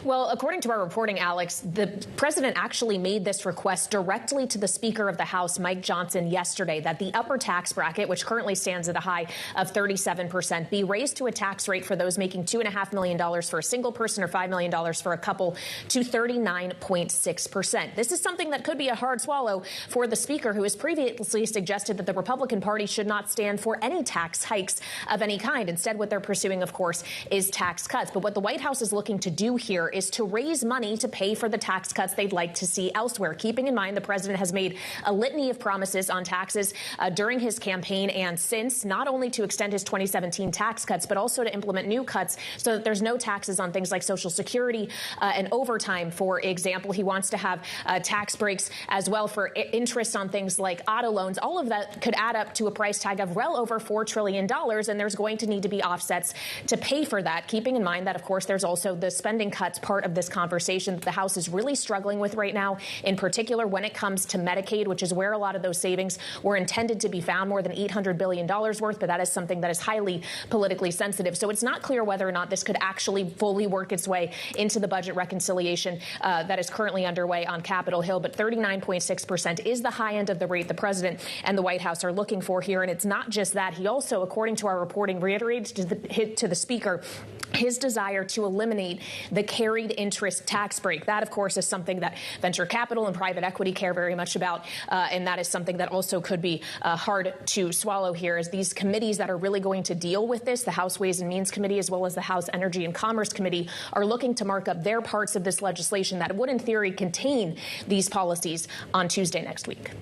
Well, according to our reporting, Alex, the president actually made this request directly to the Speaker of the House, Mike Johnson, yesterday, that the upper tax bracket, which currently stands at a high of 37%, be raised to a tax rate for those making $2.5 million for a single person or $5 million for a couple to 39.6%. This is something that could be a hard swallow for the Speaker, who has previously suggested that the Republican Party should not stand for any tax hikes of any kind. Instead, what they're pursuing, of course, is tax cuts. But what the White House is looking to do here is to raise money to pay for the tax cuts they'd like to see elsewhere. Keeping in mind, the president has made a litany of promises on taxes during his campaign and since, not only to extend his 2017 tax cuts, but also to implement new cuts so that there's no taxes on things like Social Security and overtime, for example. He wants to have tax breaks as well for interest on things like auto loans. All of that could add up to a price tag of well over $4 trillion, and there's going to need to be offsets to pay for that, keeping in mind that, of course, there's also the spending cuts part of this conversation that the House is really struggling with right now, in particular when it comes to Medicaid, which is where a lot of those savings were intended to be found, more than $800 billion worth, but that is something that is highly politically sensitive. So it's not clear whether or not this could actually fully work its way into the budget reconciliation that is currently underway on Capitol Hill, but 39.6% is the high end of the rate the president and the White House are looking for here. And it's not just that. He also, according to our reporting, reiterated to the Speaker his desire to eliminate the carried interest tax break. That, of course, is something that venture capital and private equity care very much about, and that is something that also could be hard to swallow here, as these committees that are really going to deal with this, the House Ways and Means Committee as well as the House Energy and Commerce Committee, are looking to mark up their parts of this legislation that would, in theory, contain these policies on Tuesday next week.